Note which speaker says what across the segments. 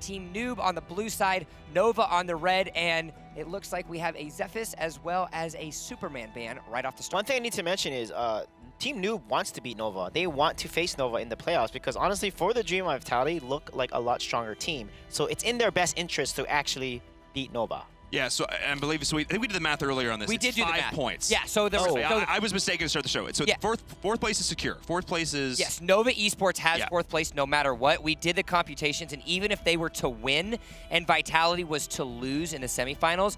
Speaker 1: Team Noob on the blue side, Nova on the red, and it looks like we have a Zephys as well as a Superman ban right off the start.
Speaker 2: One thing I need to mention is Team Noob wants to beat Nova. They want to face Nova in the playoffs because honestly, For the Dream of Vitality look like a lot stronger team. So it's in their best interest to actually beat Nova.
Speaker 3: Yeah, so I believe so. I think we did the math earlier on this.
Speaker 1: We did do the
Speaker 3: 5
Speaker 1: math.
Speaker 3: points.
Speaker 1: Yeah, so there was.
Speaker 3: I was mistaken to start the show. So
Speaker 1: yeah.
Speaker 3: fourth place is secure. Fourth place is.
Speaker 1: Yes, Nova Esports has fourth place no matter what. We did the computations, and even if they were to win and Vitality was to lose in the semifinals,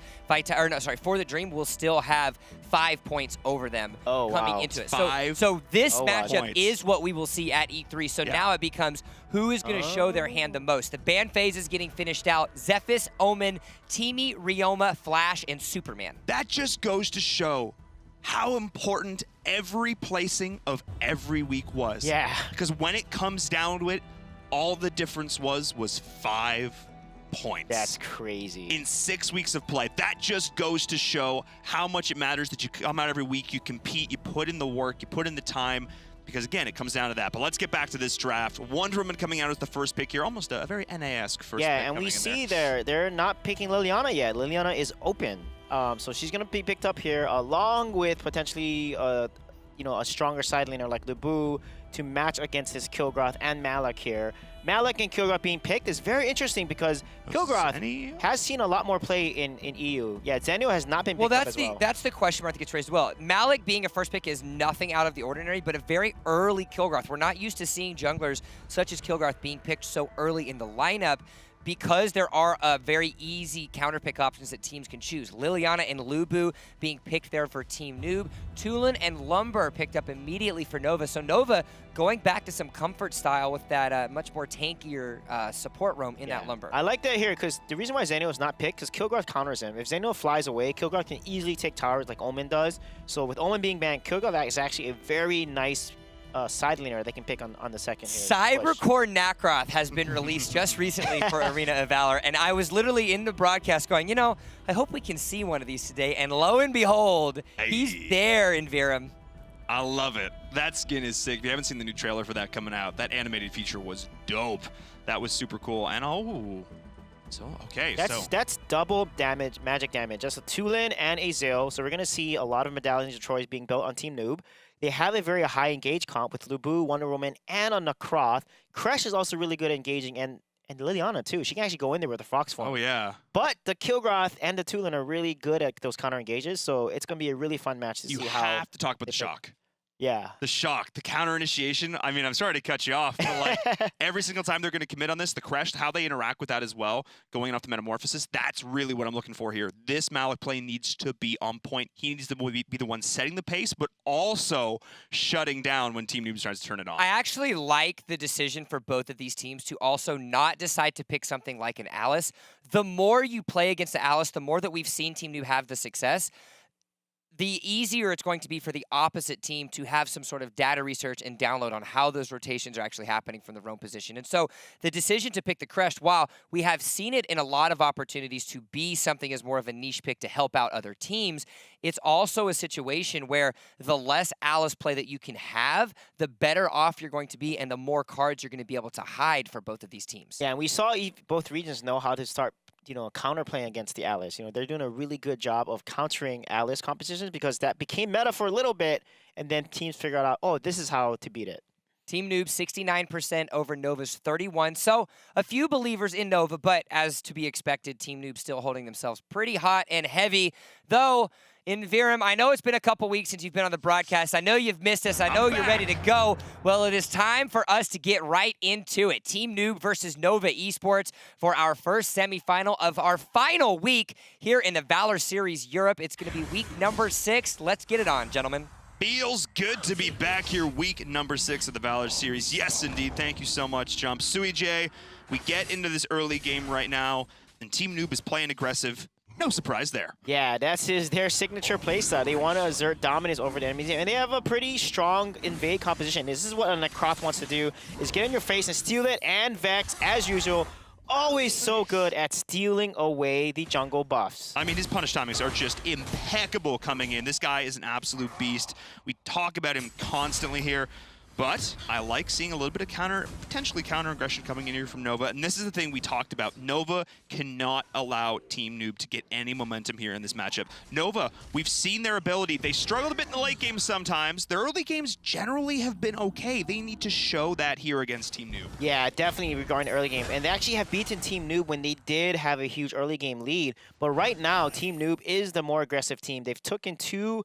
Speaker 1: For the Dream will still have 5 points over them coming into it. So this matchup is what we will see at E3. So now it becomes who is going to show their hand the most. The ban phase is getting finished out. Zephys, Omen, Teamy, Ryoma, Flash, and Superman.
Speaker 3: That just goes to show how important every placing of every week was.
Speaker 2: Yeah.
Speaker 3: Because when it comes down to it, all the difference was 5 points.
Speaker 2: That's crazy.
Speaker 3: In 6 weeks of play. That just goes to show how much it matters that you come out every week, you compete, you put in the work, you put in the time. Because, again, it comes down to that. But let's get back to this draft. Wonder Woman coming out as the first pick here. Almost a very NA-esque first pick.
Speaker 2: Yeah, and we see they're not picking Liliana yet. Liliana is open. So she's going to be picked up here along with potentially a stronger side laner like Lubu to match against his Kilgroth and Malak here. Malak and Kilgroth being picked is very interesting because Kilgroth has seen a lot more play in EU. Yeah, Zenio has not been picked up as well.
Speaker 1: That's the question mark that gets raised as well. Malak being a first pick is nothing out of the ordinary, but a very early Kilgroth. We're not used to seeing junglers such as Kilgroth being picked so early in the lineup, because there are very easy counter pick options that teams can choose. Liliana and Lubu being picked there for Team Noob. Tulin and Lumber picked up immediately for Nova. So Nova going back to some comfort style with that much more tankier support roam in that Lumber.
Speaker 2: I like that here because the reason why Zenio is not picked is Kilgroth counters him. If Zenio flies away, Kilgroth can easily take towers like Omen does. So with Omen being banned, Kilgroth is actually a very nice side laner they can pick on the second here.
Speaker 1: Cybercore Nakroth has been released just recently for Arena of Valor, and I was literally in the broadcast going, I hope we can see one of these today, and lo and behold, he's there in Virum.
Speaker 3: I love it. That skin is sick. If you haven't seen the new trailer for that coming out, that animated feature was dope. That was super cool. And that's double damage, magic damage. Just a Tulin and a Zil. So we're going to see a lot of medallions of Troy's being built on Team Noob. They have a very high engage comp with Lubu, Wonder Woman, and a Nakroth. Kresh is also really good at engaging, and Liliana too. She can actually go in there with a Fox form. Oh, yeah.
Speaker 2: But the Kilgroth and the Tulin are really good at those counter engages, so it's going to be a really fun match to see how...
Speaker 3: You have to talk about the shock.
Speaker 2: Yeah.
Speaker 3: The shock, the counter initiation. I mean, I'm sorry to cut you off, but like every single time they're going to commit on this, the Kresh, how they interact with that as well, going off the Metamorphosis, that's really what I'm looking for here. This Malak play needs to be on point. He needs to be the one setting the pace, but also shutting down when Team Noob tries to turn it on.
Speaker 1: I actually like the decision for both of these teams to also not decide to pick something like an Alice. The more you play against the Alice, the more that we've seen Team Noob have the success, the easier it's going to be for the opposite team to have some sort of data research and download on how those rotations are actually happening from the roam position. And so the decision to pick the Kresh, while we have seen it in a lot of opportunities to be something as more of a niche pick to help out other teams, it's also a situation where the less Alice play that you can have, the better off you're going to be and the more cards you're going to be able to hide for both of these teams.
Speaker 2: Yeah, and we saw both regions know how to start counterplaying against the Alice. They're doing a really good job of countering Alice competitions because that became meta for a little bit, and then teams figured out, oh, this is how to beat it.
Speaker 1: Team Noob 69% over Nova's 31%. So a few believers in Nova, but as to be expected, Team Noob still holding themselves pretty hot and heavy. Though in Virum, I know it's been a couple weeks since you've been on the broadcast. I know you've missed us. I know you're ready to go. Well, it is time for us to get right into it. Team Noob versus Nova Esports for our first semifinal of our final week here in the Valor Series Europe. It's going to be week number 6. Let's get it on, gentlemen.
Speaker 3: Feels good to be back here, week number 6 of the Valor Series. Yes, indeed. Thank you so much, Jump. Sui J, we get into this early game right now, and Team Noob is playing aggressive. No surprise there.
Speaker 2: Yeah, that's their signature playstyle. They want to exert dominance over the enemies, and they have a pretty strong invade composition. This is what a Nakroth wants to do, is get in your face and steal it, and Vex, as usual, always so good at stealing away the jungle buffs.
Speaker 3: I mean, his punish timings are just impeccable coming in. This guy is an absolute beast. We talk about him constantly here. But I like seeing a little bit of potentially counter aggression coming in here from Nova. And this is the thing we talked about. Nova cannot allow Team Noob to get any momentum here in this matchup. Nova, we've seen their ability. They struggled a bit in the late game sometimes. Their early games generally have been okay. They need to show that here against Team Noob.
Speaker 2: Yeah, definitely regarding the early game. And they actually have beaten Team Noob when they did have a huge early game lead. But right now, Team Noob is the more aggressive team. They've taken 2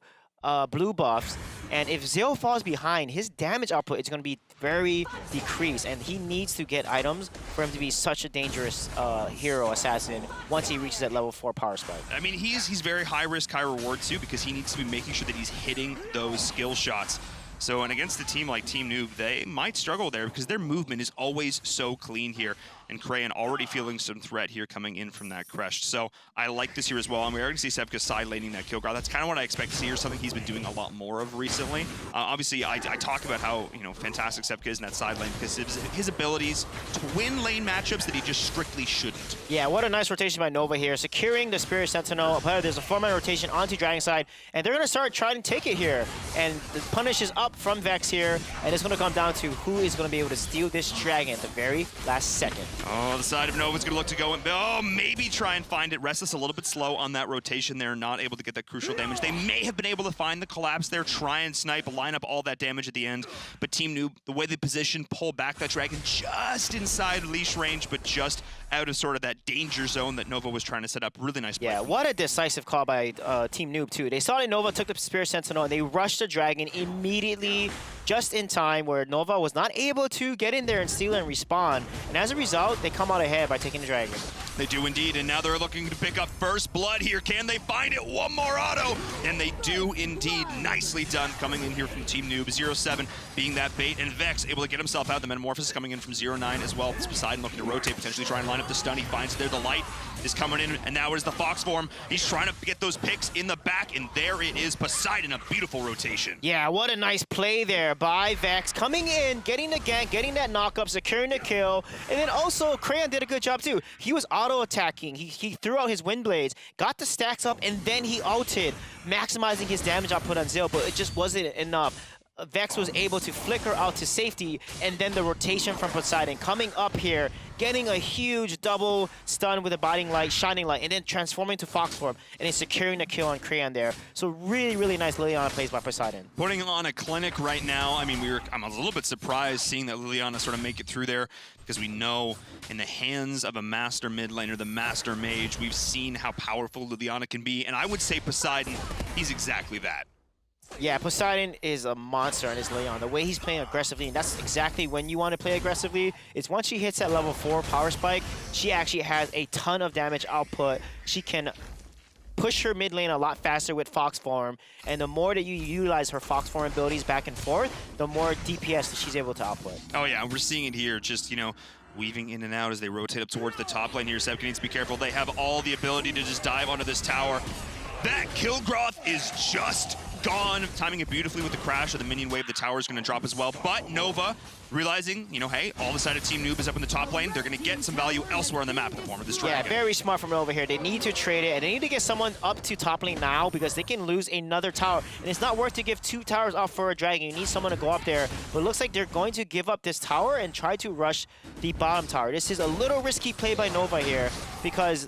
Speaker 2: blue buffs, and if Zeo falls behind, his damage output is going to be very decreased, and he needs to get items for him to be such a dangerous hero assassin once he reaches that level 4 power spike.
Speaker 3: I mean, he's very high risk, high reward too, because he needs to be making sure that he's hitting those skill shots. So, and against a team like Team Noob, they might struggle there because their movement is always so clean here. And Crayon already feeling some threat here coming in from that Crush. So I like this here as well. And we're already see Sevka side laning that kill grab. That's kind of what I expect to see here, something he's been doing a lot more of recently. Obviously, I talk about how fantastic Sevka is in that side lane because his abilities to win lane matchups that he just strictly shouldn't.
Speaker 2: Yeah, what a nice rotation by Nova here, securing the Spirit Sentinel. There's a 4-man rotation onto Dragon side, and they're going to start trying to take it here. And the punish is up from Vex here, and it's going to come down to who is going to be able to steal this Dragon at the very last second.
Speaker 3: Oh, the side of Nova's going to look to go and maybe try and find it. Restless a little bit slow on that rotation there, not able to get that crucial damage. They may have been able to find the collapse there, try and snipe, line up all that damage at the end. But Team Noob, the way they position, pull back that Dragon just inside leash range, but just out of sort of that danger zone that Nova was trying to set up. Really nice play.
Speaker 2: Yeah, what a decisive call by Team Noob, too. They saw that Nova took the Spirit Sentinel, and they rushed the Dragon immediately, just in time, where Nova was not able to get in there and steal and respawn. And as a result, they come out ahead by taking the Dragon.
Speaker 3: They do indeed, and now they're looking to pick up first blood here. Can they find it? One more auto, and they do indeed. Nicely done coming in here from Team Noob. 0-7 being that bait, and Vex able to get himself out. The Metamorphosis coming in from 0-9 as well. It's Poseidon looking to rotate, potentially try and line up the stun. He finds it there. The light is coming in, and now it is the Fox form. He's trying to get those picks in the back, and there it is. Poseidon, a beautiful rotation.
Speaker 2: Yeah, what a nice play there by Vex. Coming in, getting the gank, getting that knock-up, securing the kill, and then also Crayon did a good job too. He was auto-attacking. He threw out his wind blades, got the stacks up, and then he ulted, maximizing his damage output on Zeo, but it just wasn't enough. Vex was able to flicker out to safety, and then the rotation from Poseidon coming up here, getting a huge double stun with a biting light, shining light, and then transforming to Fox form, and then securing the kill on Crayon there. So really, really nice Liliana plays by Poseidon.
Speaker 3: Putting on a clinic right now. I mean, I'm a little bit surprised seeing that Liliana sort of make it through there, because we know in the hands of a master mid laner, the master mage, we've seen how powerful Liliana can be, and I would say Poseidon, he's exactly that.
Speaker 2: Yeah, Poseidon is a monster on his Leon. The way he's playing aggressively, and that's exactly when you want to play aggressively, is once she hits that level 4 power spike, she actually has a ton of damage output. She can push her mid lane a lot faster with Fox form, and the more that you utilize her Fox form abilities back and forth, the more DPS that she's able to output.
Speaker 3: Oh yeah, we're seeing it here, just, weaving in and out as they rotate up towards the top lane here. Sevka needs to be careful. They have all the ability to just dive onto this tower. That Kilgroth is just gone. Timing it beautifully with the crash of the minion wave. The tower is going to drop as well. But Nova, realizing, hey, all of a sudden Team Noob is up in the top lane. They're going to get some value elsewhere on the map in the form of this Dragon.
Speaker 2: Yeah, very smart from Nova here. They need to trade it, and they need to get someone up to top lane now because they can lose another tower. And it's not worth to give 2 towers up for a Dragon. You need someone to go up there. But it looks like they're going to give up this tower and try to rush the bottom tower. This is a little risky play by Nova here because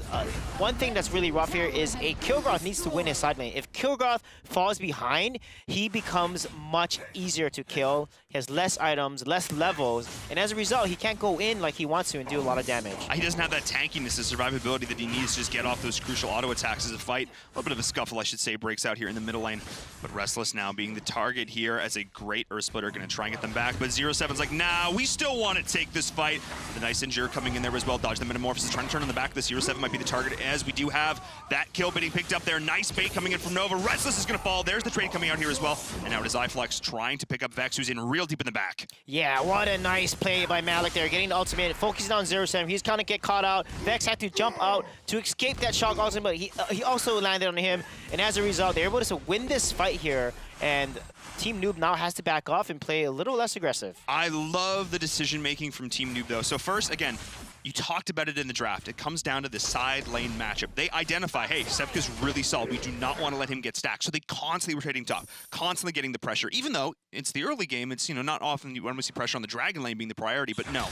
Speaker 2: one thing that's really rough here is a Kilgroth needs to win his side lane. If Kilgroth falls behind, he becomes much easier to kill. He has less items, less levels, and as a result, he can't go in like he wants to and do a lot of damage.
Speaker 3: He doesn't have that tankiness, the survivability that he needs to just get off those crucial auto attacks as a fight. A little bit of a scuffle, I should say, breaks out here in the middle lane. But Restless now being the target here as a great Earth Splitter, going to try and get them back. But 0-7's like, nah, we still want to take this fight. The nice Injure coming in there as well. Dodge the Metamorphosis, trying to turn on the back. The 0-7 might be the target as we do have that kill being picked up there. Nice bait coming in from Nova. Restless is going to fall. There's the trade coming out here as well. And now it is iFlex trying to pick up Vex, who's in real deep in the back.
Speaker 2: Yeah, what a nice play by Malik there, getting the ultimate, focusing on 0-7. He's kind of get caught out. Vex had to jump out to escape that shock ultimate, but he also landed on him. And as a result, they're able to win this fight here. And Team Noob now has to back off and play a little less aggressive.
Speaker 3: I love the decision-making from Team Noob, though. So first, again, You talked about it in the draft. It comes down to the side lane matchup. They identify, hey, Sevka's really solid. We do not want to let him get stacked. So they constantly rotating top, constantly getting the pressure. Even though it's the early game, it's, you know, not often you want to see pressure on the Dragon lane being the priority, but no.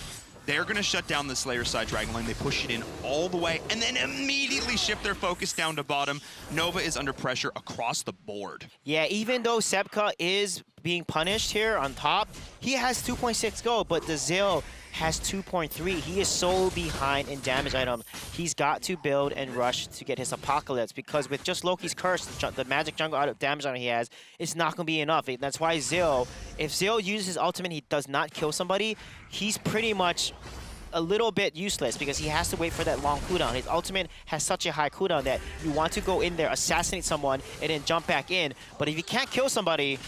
Speaker 3: They're going to shut down the Slayer side Dragon lane. They push it in all the way and then immediately shift their focus down to bottom. Nova is under pressure across the board.
Speaker 2: Yeah, even though Sevka is being punished here on top, he has 2.6 gold, but the Zill has 2.3. He is so behind in damage items. He's got to build and rush to get his Apocalypse, because with just Loki's Curse, the magic jungle out of damage item he has, it's not going to be enough. That's why Zill, if Zill uses his ultimate, he does not kill somebody, he's pretty much a little bit useless because he has to wait for that long cooldown. His ultimate has such a high cooldown that you want to go in there, assassinate someone, and then jump back in. But if you can't kill somebody,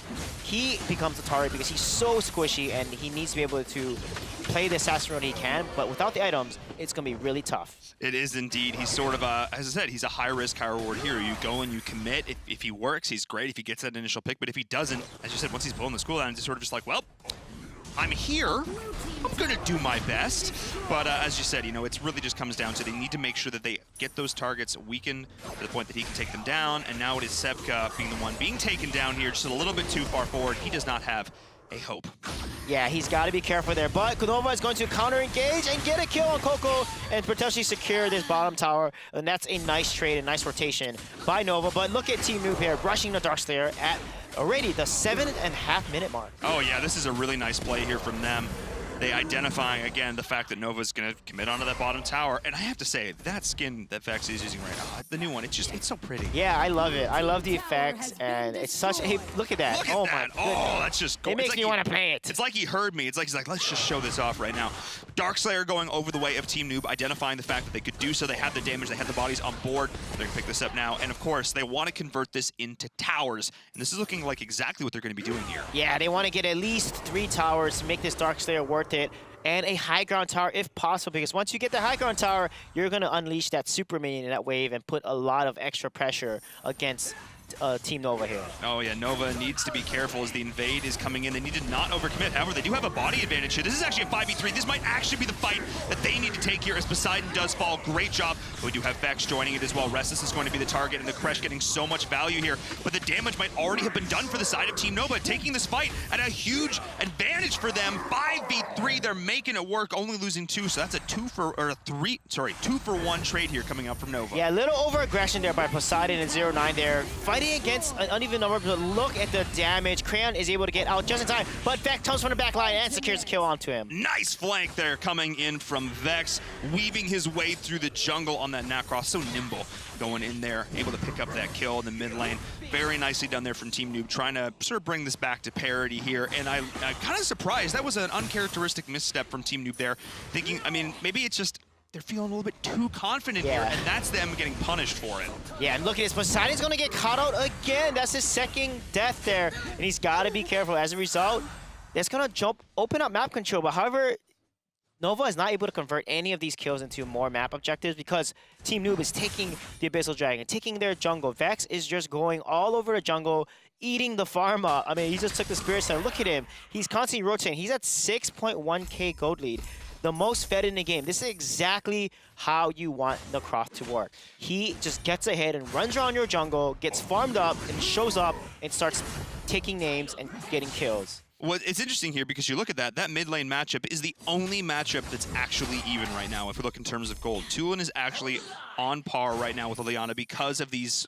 Speaker 2: he becomes a target because he's so squishy and he needs to be able to play the assassin role he can. But without the items, it's going to be really tough.
Speaker 3: It is indeed. He's sort of a, as I said, he's a high risk, high reward hero. You go and you commit. If he works, he's great. If he gets that initial pick. But if he doesn't, as you said, once he's pulling the cooldown, it's sort of just like, well, I'm here, I'm gonna do my best. But as you said, you know, it really just comes down to they need to make sure that they get those targets weakened to the point that he can take them down. And now it is Sevka being the one being taken down here just a little bit too far forward. He does not have a hope.
Speaker 2: Yeah, he's got to be careful there. But Nova is going to counter-engage and get a kill on Coco and potentially secure this bottom tower. And that's a nice trade, a nice rotation by Nova. But look at Team Noob here, rushing the Darkslayer at already the 7.5 minute mark.
Speaker 3: Oh yeah, this is a really nice play here from them. They identifying, again, the fact that Nova's going to commit onto that bottom tower. And I have to say, that skin that Vex is using right now, the new one, it's so pretty.
Speaker 2: Yeah, I love it. I love the effects, and it's such a... Look at that.
Speaker 3: Look at that.
Speaker 2: My goodness.
Speaker 3: Oh, that's just cool.
Speaker 2: It makes me want to play it.
Speaker 3: It's like he heard me. It's like he's like, let's just show this off right now. Darkslayer going over the way of Team Noob, identifying the fact that they could do so. They have the damage. They have the bodies on board. They're going to pick this up now. And, of course, they want to convert this into towers. And this is looking like exactly what they're going to be doing here.
Speaker 2: Yeah, they want to get at least 3 towers to make this Darkslayer worth it. And a high ground tower if possible, because once you get the high ground tower, you're going to unleash that super minion in that wave and put a lot of extra pressure against Team Nova here.
Speaker 3: Oh yeah, Nova needs to be careful as the invade is coming in. They need to not overcommit. However, they do have a body advantage here. This is actually a 5v3. This might actually be the fight that they need to take here as Poseidon does fall. Great job. We do have Vex joining it as well. Restless is going to be the target, and the Crash getting so much value here. But the damage might already have been done for the side of Team Nova, taking this fight at a huge advantage for them. 5v3, they're making it work, only losing 2. So that's a 2 for 1 trade here coming out from Nova.
Speaker 2: Yeah, a little over-aggression there by Poseidon and 0-9 there. Fighting against an uneven number, but look at the damage. Crayon is able to get out just in time, but Vex comes from the back line and secures the kill onto him.
Speaker 3: Nice flank there coming in from Vex, weaving his way through the jungle on that Nacross. So nimble going in there, able to pick up that kill in the mid lane. Very nicely done there from Team Noob, trying to sort of bring this back to parity here. And I'm kind of surprised. That was an uncharacteristic misstep from Team Noob there. Thinking, I mean, maybe it's just they're feeling a little bit too confident here, and that's them getting punished for it.
Speaker 2: Yeah, and look at this. Poseidon's going to get caught out again. That's his second death there, and he's got to be careful. As a result, that's going to open up map control. But however, Nova is not able to convert any of these kills into more map objectives because Team Noob is taking the Abyssal Dragon, taking their jungle. Vex is just going all over the jungle, eating the farm up. I mean, he just took the Spirit Stone. Look at him. He's constantly rotating. He's at 6.1k gold lead. The most fed in the game. This is exactly how you want the Croft to work. He just gets ahead and runs around your jungle, gets farmed up, and shows up and starts taking names and getting kills.
Speaker 3: Well, it's interesting here because you look at that mid lane matchup is the only matchup that's actually even right now if we look in terms of gold. Tulin is actually on par right now with Liliana because of these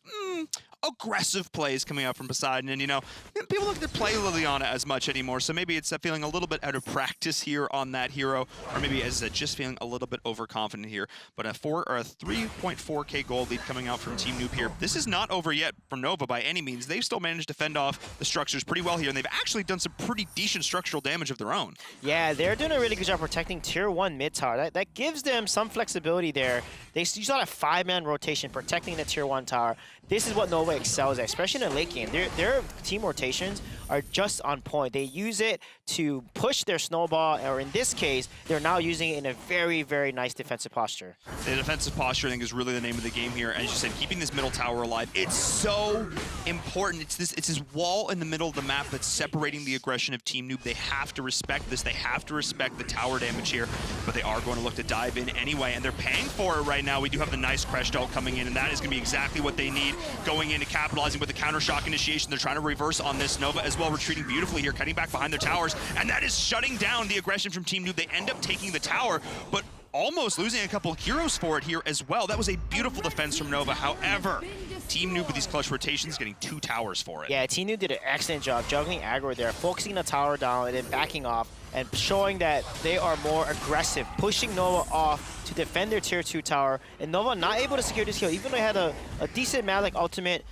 Speaker 3: aggressive plays coming out from Poseidon. And, you know, people don't get to play Liliana as much anymore, so maybe it's feeling a little bit out of practice here on that hero, or maybe as just feeling a little bit overconfident here. But a 3.4k gold lead coming out from Team Noob here. This is not over yet for Nova by any means. They've still managed to fend off the structures pretty well here, and they've actually done some pretty decent structural damage of their own.
Speaker 2: Yeah, they're doing a really good job protecting Tier 1 mid tower. That gives them some flexibility there. They use a lot of 5-man rotation protecting the Tier 1 tower. This is what Nova Nova excels at, especially in the late game. Their team rotations are just on point. They use it to push their snowball, or in this case, they're now using it in a very, very nice defensive posture.
Speaker 3: The defensive posture, I think, is really the name of the game here. As you said, keeping this middle tower alive, it's so important. It's this wall in the middle of the map that's separating the aggression of Team Noob. They have to respect this. They have to respect the tower damage here, but they are going to look to dive in anyway, and they're paying for it right now. We do have the nice crash ult coming in, and that is going to be exactly what they need, going in and capitalizing with the counter shock initiation. They're trying to reverse on this. Nova as well, retreating beautifully here, cutting back behind their towers, and that is shutting down the aggression from Team Noob. They end up taking the tower, but almost losing a couple of heroes for it here as well. That was a beautiful defense from Nova. However, Team Noob with these clutch rotations getting 2 towers for it.
Speaker 2: Yeah, Team Noob did an excellent job juggling aggro there, focusing the tower down and then backing off and showing that they are more aggressive, pushing Nova off to defend their tier 2 tower. And Nova not able to secure this kill, even though they had a decent Malik ultimate.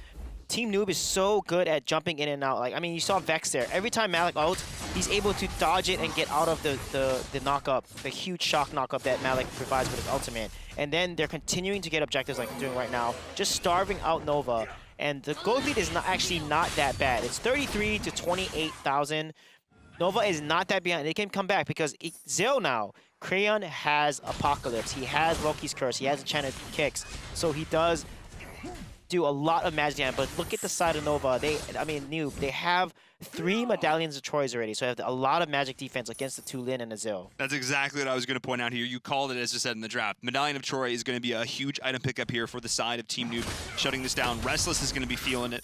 Speaker 2: Team Noob is so good at jumping in and out. Like, I mean, you saw Vex there. Every time Malik ults, he's able to dodge it and get out of the knock-up, the huge shock knock-up that Malik provides with his ultimate. And then they're continuing to get objectives like they're doing right now, just starving out Nova. And the gold lead is actually not that bad. It's 33 to 28,000. Nova is not that behind. They can come back because Zill now, Crayon has Apocalypse. He has Loki's Curse. He has Enchanted Kicks. So he does do a lot of magic damage, but look at the side of Nova. Noob, they have 3 Medallions of Troyes already, so they have a lot of magic defense against the 2 Lin and the Zill.
Speaker 3: That's exactly what I was going to point out here. You called it, as I said in the draft. Medallion of Troy is going to be a huge item pickup here for the side of Team Noob, shutting this down. Restless is going to be feeling it.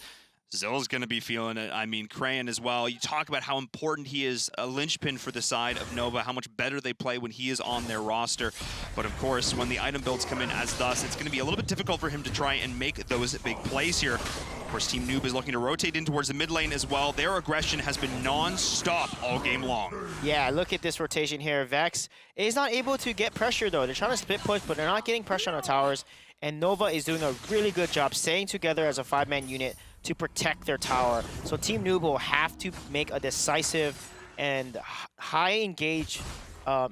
Speaker 3: Zill's going to be feeling it. I mean, Crayon as well. You talk about how important he is, a linchpin for the side of Nova, how much better they play when he is on their roster. But of course, when the item builds come in as thus, it's going to be a little bit difficult for him to try and make those big plays here. Of course, Team Noob is looking to rotate in towards the mid lane as well. Their aggression has been non-stop all game long.
Speaker 2: Yeah, look at this rotation here. Vex is not able to get pressure, though. They're trying to split push, but they're not getting pressure on the towers. And Nova is doing a really good job staying together as a 5-man unit to protect their tower. So Team Noob will have to make a decisive and high engage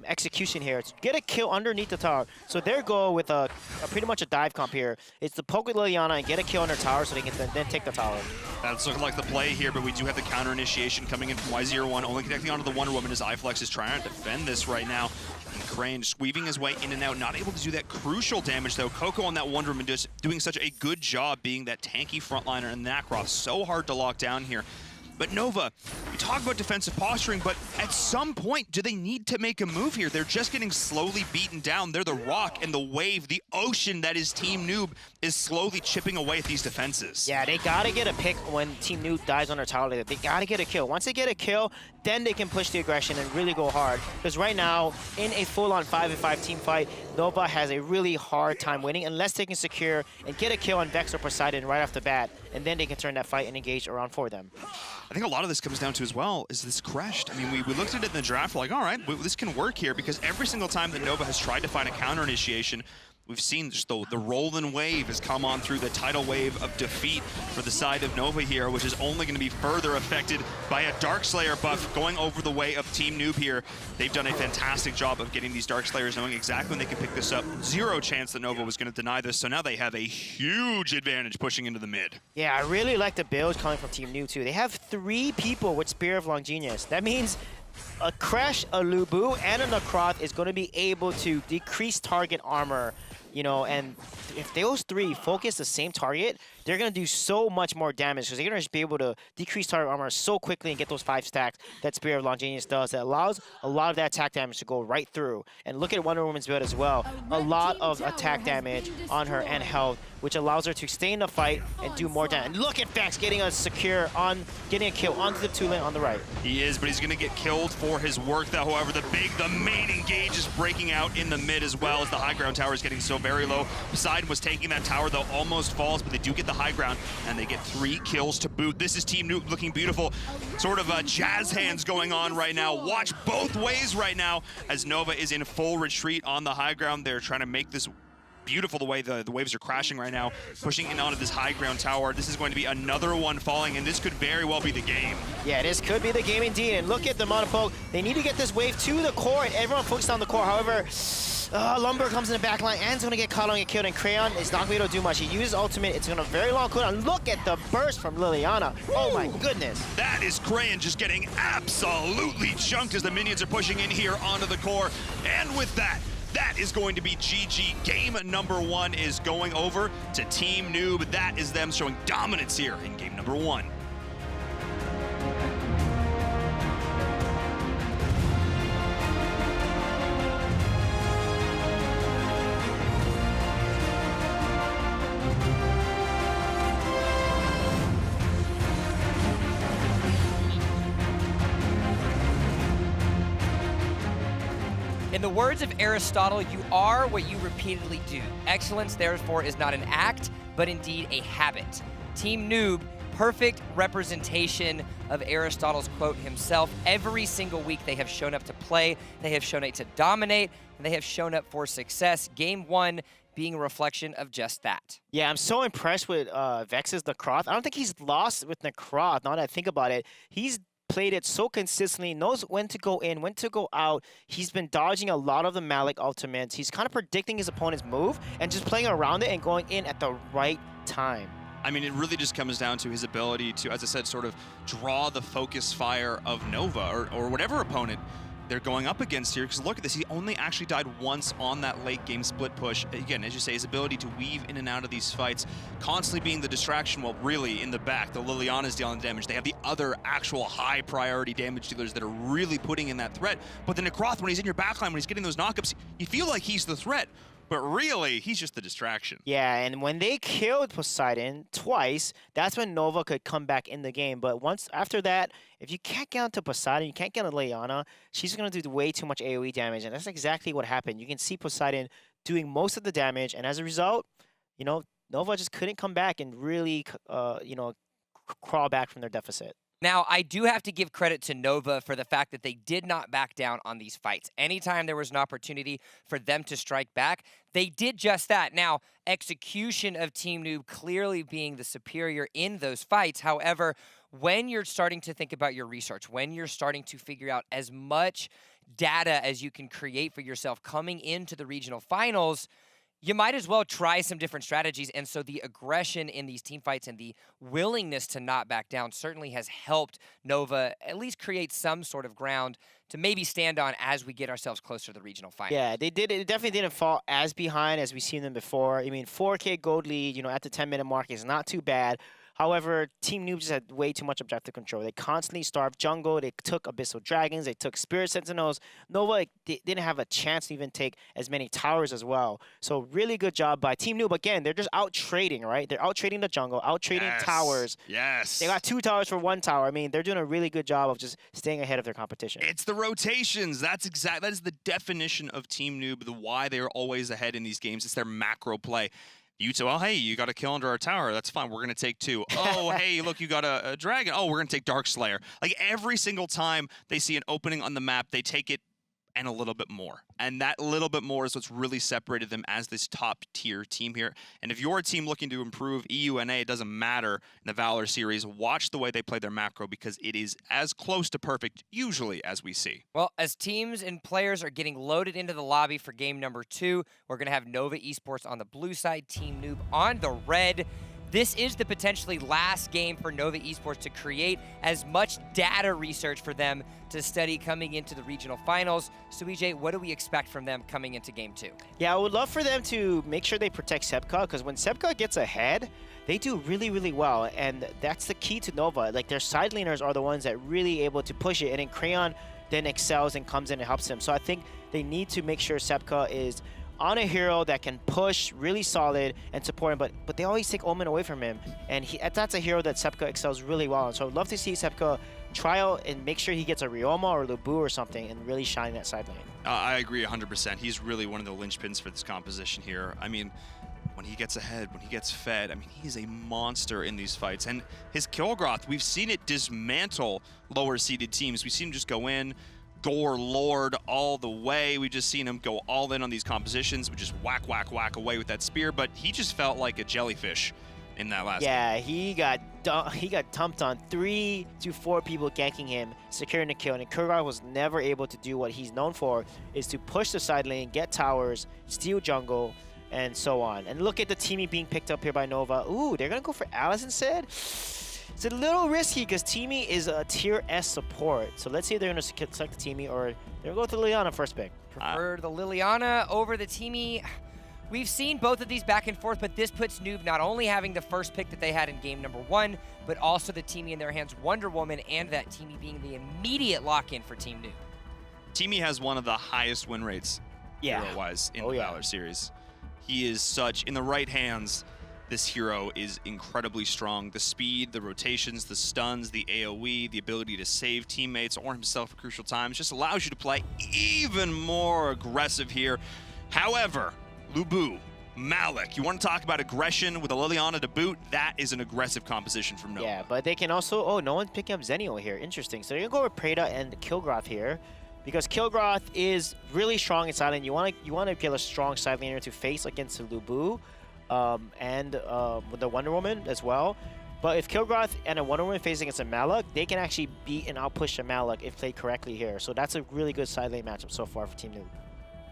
Speaker 2: execution here to get a kill underneath the tower. So their goal with pretty much a dive comp here is to poke with Liliana and get a kill on their tower so they can then take the tower.
Speaker 3: That's looking like the play here, but we do have the counter initiation coming in from Y01, only connecting onto the Wonder Woman as iFlex is trying to defend this right now. And Crane just weaving his way in and out, not able to do that crucial damage though. Coco on that Wonder Woman just doing such a good job being that tanky frontliner, and Nakroth so hard to lock down here. But Nova, we talk about defensive posturing, but at some point, do they need to make a move here? They're just getting slowly beaten down. They're the rock and the wave, the ocean that is Team Noob is slowly chipping away at these defenses.
Speaker 2: Yeah, they gotta get a pick when Team Noob dies on their tower. They gotta get a kill. Once they get a kill, then they can push the aggression and really go hard. Because right now, in a full-on 5v5 team fight, Nova has a really hard time winning unless they can secure and get a kill on Vex or Poseidon right off the bat, and then they can turn that fight and engage around for them.
Speaker 3: I think a lot of this comes down to as well is this crashed. I mean, we looked at it in the draft, we're like, all right, this can work here, because every single time that Nova has tried to find a counter initiation, we've seen just the rolling wave has come on through the tidal wave of defeat for the side of Nova here, which is only going to be further affected by a Darkslayer buff going over the way of Team Noob here. They've done a fantastic job of getting these Darkslayers, knowing exactly when they can pick this up. Zero chance that Nova was going to deny this, so now they have a huge advantage pushing into the mid.
Speaker 2: Yeah, I really like the build coming from Team Noob too. They have 3 people with Spear of Longenius. That means a Crash, a Lubu, and a Nakroth is going to be able to decrease target armor. You know, and if those 3 focus the same target, they're going to do so much more damage because they're going to just be able to decrease target armor so quickly and get those 5 stacks that Spear of Longenius does. That allows a lot of that attack damage to go right through. And look at Wonder Woman's build as well. A lot of attack damage on her and health, which allows her to stay in the fight and do more damage. And look at Vex getting a kill onto the 2-lane on the right.
Speaker 3: He is, but he's going to get killed for his work, though. However, the main engage is breaking out in the mid as well as the high ground tower is getting so very low. Poseidon was taking that tower, though, almost falls, but they do get the high ground, and they get 3 kills to boot. This is Team Noob looking beautiful. Sort of jazz hands going on right now. Watch both ways right now as Nova is in full retreat on the high ground. They're trying to make this beautiful the way the waves are crashing right now, pushing in onto this high ground tower. This is going to be another one falling, and this could very well be the game.
Speaker 2: Yeah, this could be the game indeed. And look at the monopoke. They need to get this wave to the core, and everyone focused on the core. However, Lumber comes in the back line and is going to get caught on and get killed, and Crayon is not going to be able to do much. He uses ultimate. It's going to very long cooldown. Look at the burst from Liliana. Oh my goodness.
Speaker 3: That is Crayon just getting absolutely chunked as the minions are pushing in here onto the core. And with that, that is going to be GG. Game number 1 is going over to Team Noob. That is them showing dominance here in game number 1.
Speaker 1: In the words of Aristotle, you are what you repeatedly do. Excellence, therefore, is not an act, but indeed a habit. Team Noob, perfect representation of Aristotle's quote himself. Every single week they have shown up to play, they have shown up to dominate, and they have shown up for success. Game 1 being a reflection of just that.
Speaker 2: Yeah, I'm so impressed with Vex's Necroth. I don't think he's lost with Necroth, now that I think about it. He's played it so consistently, knows when to go in, when to go out. He's been dodging a lot of the Malik ultimates. He's kind of predicting his opponent's move and just playing around it and going in at the right time.
Speaker 3: I mean, it really just comes down to his ability to, as I said, sort of draw the focus fire of Nova or whatever opponent they're going up against here, because look at this, he only actually died once on that late game split push. Again, as you say, his ability to weave in and out of these fights, constantly being the distraction, while really in the back, the Liliana's dealing damage. They have the other actual high priority damage dealers that are really putting in that threat. But the Necroth, when he's in your backline, when he's getting those knockups, you feel like he's the threat. But really, he's just the distraction.
Speaker 2: Yeah, and when they killed Poseidon twice, that's when Nova could come back in the game. But once after that, if you can't get onto Poseidon, you can't get on Liliana, she's going to do way too much AoE damage. And that's exactly what happened. You can see Poseidon doing most of the damage. And as a result, you know, Nova just couldn't come back and really, you know, crawl back from their deficit.
Speaker 1: Now, I do have to give credit to Nova for the fact that they did not back down on these fights. Anytime there was an opportunity for them to strike back, they did just that. Now, execution of Team Noob clearly being the superior in those fights. However, when you're starting to think about your research, when you're starting to figure out as much data as you can create for yourself coming into the regional finals, you might as well try some different strategies. And so the aggression in these team fights and the willingness to not back down certainly has helped Nova at least create some sort of ground to maybe stand on as we get ourselves closer to the regional final.
Speaker 2: Yeah, they did. It definitely didn't fall as behind as we've seen them before. I mean, 4K gold lead, you know, at the 10-minute mark is not too bad. However, Team Noob just had way too much objective control. They constantly starved jungle. They took Abyssal Dragons. They took Spirit Sentinels. Nova didn't have a chance to even take as many towers as well. So really good job by Team Noob. Again, they're just out-trading, right? They're out-trading the jungle, out-trading towers.
Speaker 3: Yes.
Speaker 2: They got 2 towers for 1 tower. I mean, they're doing a really good job of just staying ahead of their competition.
Speaker 3: It's the rotations. That is the definition of Team Noob, the why they are always ahead in these games. It's their macro play. You say, well, hey, you got a kill under our tower. That's fine. We're going to take 2. Oh, hey, look, you got a dragon. Oh, we're going to take Dark Slayer. Like every single time they see an opening on the map, they take it and a little bit more. And that little bit more is what's really separated them as this top-tier team here. And if you're a team looking to improve EUNA, it doesn't matter in the Valor series. Watch the way they play their macro because it is as close to perfect, usually, as we see.
Speaker 1: Well, as teams and players are getting loaded into the lobby for game number 2, we're going to have Nova Esports on the blue side, Team Noob on the red. This is the potentially last game for Nova Esports to create as much data research for them to study coming into the regional finals. So, EJ, what do we expect from them coming into game 2?
Speaker 2: Yeah, I would love for them to make sure they protect Sepka, because when Sepka gets ahead, they do really, really well. And that's the key to Nova. Like, their side laners are the ones that really able to push it. And then Crayon then excels and comes in and helps them. So I think they need to make sure Sepka is on a hero that can push really solid and support him, but they always take Omen away from him, and that's a hero that Sepka excels really well on. So I'd love to see Sepka try out and make sure he gets a Ryoma or Lubu or something and really shine that side lane.
Speaker 3: I agree 100%. He's really one of the linchpins for this composition here. I mean, when he gets ahead, when he gets fed, I mean, he's a monster in these fights. And his Kilgroth, we've seen it dismantle lower-seeded teams. We've seen him just go in, Gore Lord all the way. We've just seen him go all in on these compositions. We just whack, whack, whack away with that spear, but he just felt like a jellyfish in that last game.
Speaker 2: He got dumped on 3 to 4 people ganking him, securing the kill, and Kurgar was never able to do what he's known for, is to push the side lane, get towers, steal jungle, and so on. And look at the teaming being picked up here by Nova. Ooh, they're gonna go for Alice instead? It's a little risky because Teamy is a tier S support. So let's see if they're going to select the Teamy or they're going to go with the Liliana first pick.
Speaker 1: Prefer the Liliana over the Teamy. We've seen both of these back and forth, but this puts Noob not only having the first pick that they had in game number 1, but also the Teamy in their hands, Wonder Woman, and that Teamy being the immediate lock-in for Team Noob.
Speaker 3: Teamy has one of the highest win rates hero-wise in the Valor series. He is such, in the right hands, this hero is incredibly strong. The speed, the rotations, the stuns, the AoE, the ability to save teammates or himself at crucial times just allows you to play even more aggressive here. However, Lubu, Malik, you want to talk about aggression with a Liliana to boot? That is an aggressive composition from Nova.
Speaker 2: Yeah, but they can also... Oh, no one's picking up Zenio here. Interesting. So they're going to go with Preda and Kilgroth here, because Kilgroth is really strong in side lane. You want to get a strong side laner to face against Lubu. And with the Wonder Woman as well. But if Kilgroth and a Wonder Woman face against a Malak, they can actually beat and outpush a Malak if played correctly here. So that's a really good side lane matchup so far for Team Noob.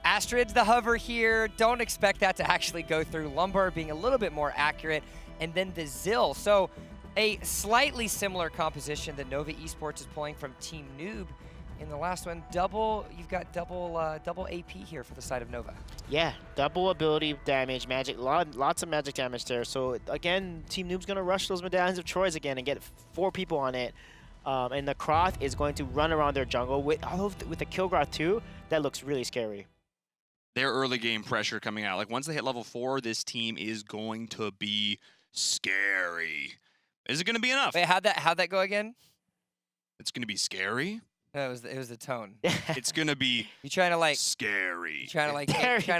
Speaker 1: Astrid's the hover here. Don't expect that to actually go through. Lumber being a little bit more accurate. And then the Zill. So a slightly similar composition that Nova Esports is pulling from Team Noob. In the last one, you've got double AP here for the side of Nova.
Speaker 2: Yeah, double ability damage, magic, lots of magic damage there. So again, Team Noob's gonna rush those Medallions of Troyes again and get 4 people on it. And the Kroth is going to run around their jungle with the Kilgroth too. That looks really scary.
Speaker 3: Their early game pressure coming out. Like once they hit level 4, this team is going to be scary. Is it going to be enough?
Speaker 1: Wait, how'd that go again?
Speaker 3: It's going to be scary.
Speaker 1: No, it was the tone.
Speaker 3: It's gonna be
Speaker 1: you trying to like
Speaker 3: scary.
Speaker 1: You trying to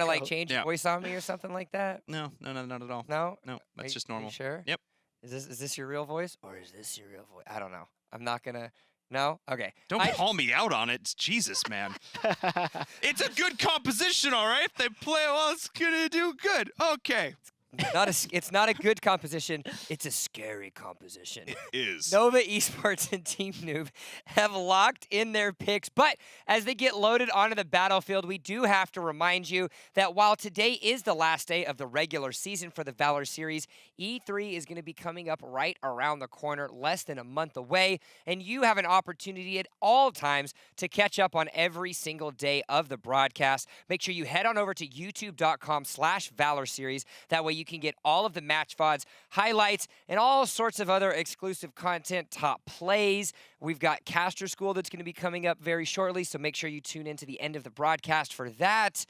Speaker 1: like change your voice on me or something like that?
Speaker 3: No, not at all.
Speaker 1: No,
Speaker 3: That's just normal.
Speaker 1: Are you sure?
Speaker 3: Yep.
Speaker 1: Is this your real voice or is this your real voice? I don't know. I'm not gonna. No? Okay.
Speaker 3: Don't call me out on it. Jesus, man. It's a good composition, all right? They play well. It's gonna do good. Okay.
Speaker 1: It's not a good composition. It's a scary composition.
Speaker 3: It is.
Speaker 1: Nova Esports and Team Noob have locked in their picks, but as they get loaded onto the battlefield, we do have to remind you that while today is the last day of the regular season for the Valor series, E3 is going to be coming up right around the corner, less than a month away, and you have an opportunity at all times to catch up on every single day of the broadcast. Make sure you head on over to youtube.com/Valor series. That way you can get all of the match VODs, highlights, and all sorts of other exclusive content, top plays. We've got Caster School that's going to be coming up very shortly, so make sure you tune in to the end of the broadcast for that.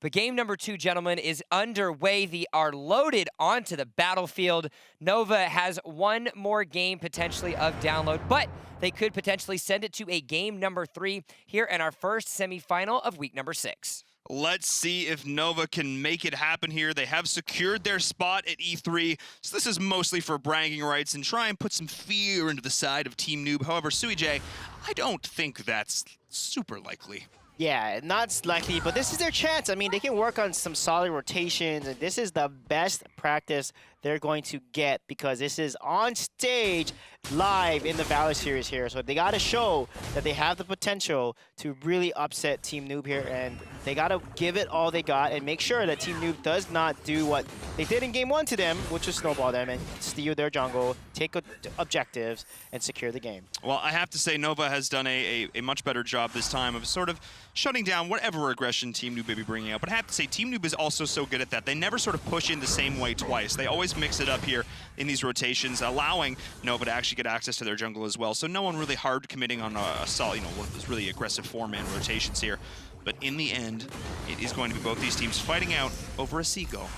Speaker 1: But game number 2, gentlemen, is underway. They are loaded onto the battlefield. Nova has one more game potentially of download, but they could potentially send it to a game number 3 here in our first semifinal of week number 6.
Speaker 3: Let's see if Nova can make it happen here. They have secured their spot at E3, so this is mostly for bragging rights and try and put some fear into the side of Team Noob. However, Suijay, I don't think that's super likely.
Speaker 2: Yeah, not likely, but this is their chance. I mean, they can work on some solid rotations, and this is the best practice they're going to get because this is on stage live in the Valor series here. So they got to show that they have the potential to really upset Team Noob here, and they got to give it all they got and make sure that Team Noob does not do what they did in game 1 to them, which was snowball them and steal their jungle, take objectives, and secure the game.
Speaker 3: Well, I have to say Nova has done a much better job this time of sort of shutting down whatever aggression Team Noob may be bringing out. But I have to say, Team Noob is also so good at that. They never sort of push in the same way twice. They always mix it up here in these rotations, allowing Nova to actually get access to their jungle as well. So no one really hard committing on a solid, one of those really aggressive 4-man rotations here. But in the end, it is going to be both these teams fighting out over a Seagull.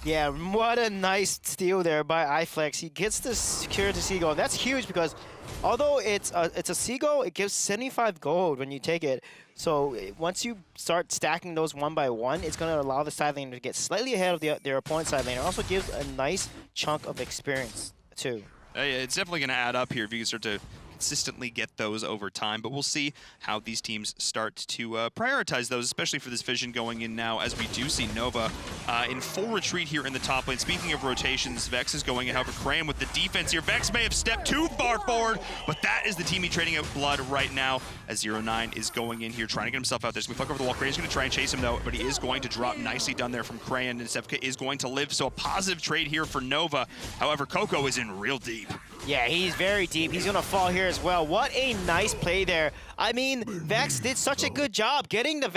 Speaker 2: Yeah, what a nice steal there by iFlex. He gets to secure the Seagull. And that's huge because although it's a Seagull, it gives 75 gold when you take it. So once you start stacking those one by one, it's going to allow the side laner to get slightly ahead of their opponent's side laner. It also gives a nice chunk of experience too.
Speaker 3: It's definitely going to add up here if you can start to consistently get those over time, but we'll see how these teams start to prioritize those, especially for this vision going in now, as we do see Nova in full retreat here in the top lane. Speaking of rotations, Vex is going in, however, Cram with the defense here. Vex may have stepped too far forward, but that is the team he trading out blood right now, as 0-9 is going in here, trying to get himself out there. So we fuck over the wall. Crane's going to try and chase him, though, but he is going to drop. Nicely done there from Crane, and Sevka is going to live, so a positive trade here for Nova. However, Coco is in real deep.
Speaker 2: Yeah, he's very deep. He's going to fall here as well. What a nice play there. I mean, Vex did such a good job getting the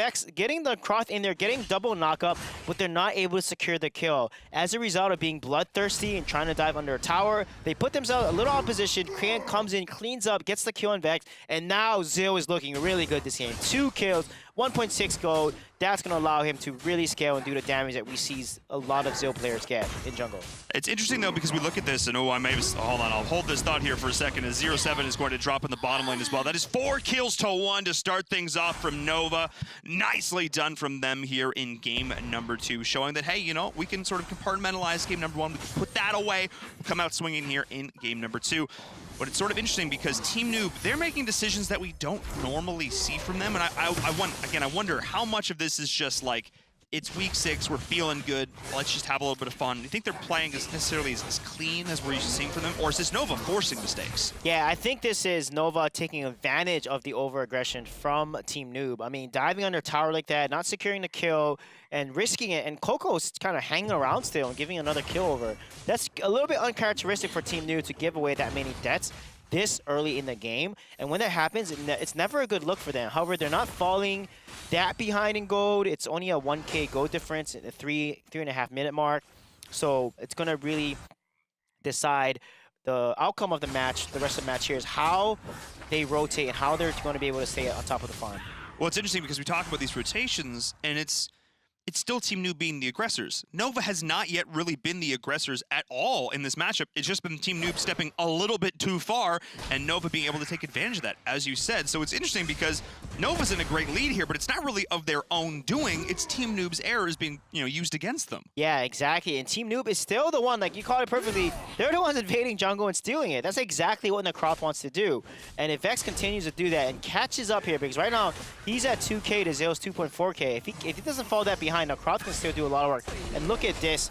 Speaker 2: Croth in there, getting double knockup, but they're not able to secure the kill. As a result of being bloodthirsty and trying to dive under a tower, they put themselves a little opposition. Crane comes in, cleans up, gets the kill on Vex, and now Zill is looking really good this game. 2 kills, 1.6 gold. That's going to allow him to really scale and do the damage that we see a lot of Zill players get in jungle.
Speaker 3: It's interesting, though, because we look at this, and I may have, hold on, I'll hold this thought here for a second, as 0-7 is going to drop in the bottom lane as well. That is 4 kills to 1 to start things off from Nova. Nicely done from them here in game number 2, showing that, hey, you know, we can sort of compartmentalize game number 1. We can put that away, come out swinging here in game number 2. But it's sort of interesting because Team Noob, they're making decisions that we don't normally see from them. And I wonder how much of this is just like, it's week 6, we're feeling good, let's just have a little bit of fun. Do you think they're playing as necessarily as clean as we're used to seeing from them? Or is this Nova forcing mistakes?
Speaker 2: Yeah, I think this is Nova taking advantage of the over-aggression from Team Noob. I mean, diving under tower like that, not securing the kill, and risking it, and Coco's kind of hanging around still and giving another kill over. That's a little bit uncharacteristic for Team Noob to give away that many deaths this early in the game, and when that happens, it's never a good look for them. However, they're not falling that behind in gold. It's only a 1k gold difference at the 3.5 minute mark, so it's going to really decide the outcome of the match. The rest of the match here is how they rotate and how they're going to be able to stay on top of the farm.
Speaker 3: Well, it's interesting because we talk about these rotations, and it's still Team Noob being the aggressors. Nova has not yet really been the aggressors at all in this matchup. It's just been Team Noob stepping a little bit too far, and Nova being able to take advantage of that, as you said. So it's interesting because Nova's in a great lead here, but it's not really of their own doing. It's Team Noob's errors being, used against them.
Speaker 2: Yeah, exactly. And Team Noob is still the one, like you called it perfectly, they're the ones invading jungle and stealing it. That's exactly what Necroth wants to do. And if Vex continues to do that and catches up here, because right now he's at 2k to Zill's 2.4k. If he doesn't fall that behind, Necroth can still do a lot of work. And look at this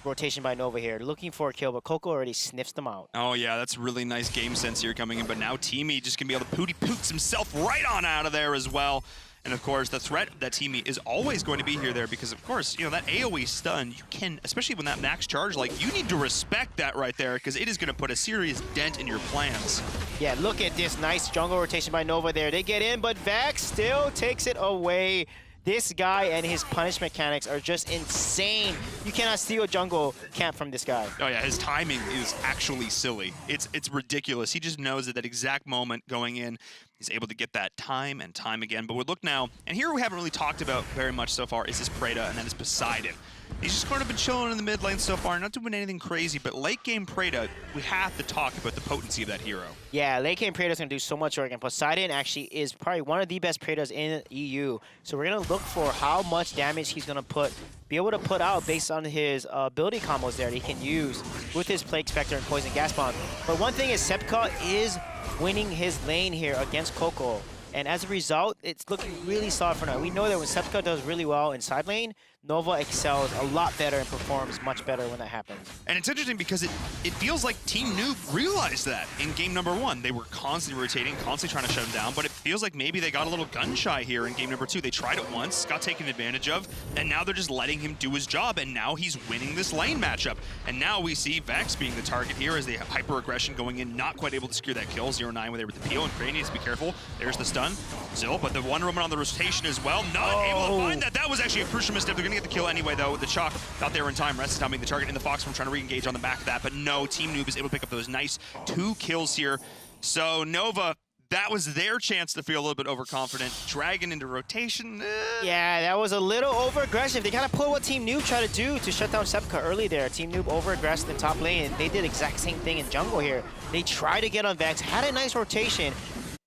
Speaker 2: rotation by Nova here, looking for a kill, but Coco already sniffs them out.
Speaker 3: Oh yeah, that's really nice game sense here coming in, but now Teamy just gonna be able to pooty poots himself right on out of there as well. And of course, the threat that Teamy is always going to be here there because, of course, that AoE stun, you can, especially when that max charge, like, you need to respect that right there because it is going to put a serious dent in your plans.
Speaker 2: Yeah, look at this nice jungle rotation by Nova there. They get in, but Vax still takes it away. This guy and his punish mechanics are just insane. You cannot steal a jungle camp from this guy.
Speaker 3: Oh yeah, his timing is actually silly. It's ridiculous. He just knows at that exact moment going in, he's able to get that time and time again. But we look now, and here we haven't really talked about very much so far, is this Preda, and then it's Poseidon. He's just kind of been chilling in the mid lane so far, not doing anything crazy, but late game Preda, we have to talk about the potency of that hero. Yeah,
Speaker 2: late game Preda's going to do so much work, and Poseidon actually is probably one of the best Predas in EU. So we're going to look for how much damage he's going to be able to put out based on his ability combos there that he can use with his Plague Spectre and Poison Gas Bomb. But one thing is Sepka is winning his lane here against Coco. And as a result, it's looking really solid for now. We know that when Sepka does really well in side lane, Nova excels a lot better and performs much better when that happens.
Speaker 3: And it's interesting because it feels like Team Noob realized that in game number 1. They were constantly rotating, constantly trying to shut him down, but it feels like maybe they got a little gun shy here in game number 2. They tried it once, got taken advantage of, and now they're just letting him do his job, and now he's winning this lane matchup. And now we see Vex being the target here as they have hyper-aggression going in, not quite able to secure that kill. 0-9 with there with the peel, and Crane needs to be careful. There's the stun. Zill, but the Wonder Woman on the rotation as well. Not able to find that. That was actually a crucial misstep. They're going to get the kill anyway, though. The Chalk got there in time. Rest is now being the target in the Fox from trying to re-engage on the back of that. But no, Team Noob is able to pick up those nice 2 kills here. So Nova, that was their chance to feel a little bit overconfident. Dragon into rotation.
Speaker 2: Yeah, that was a little over-aggressive. They kind of pulled what Team Noob tried to do to shut down Sepka early there. Team Noob over-aggressed in top lane, and they did the exact same thing in jungle here. They tried to get on Vex, had a nice rotation.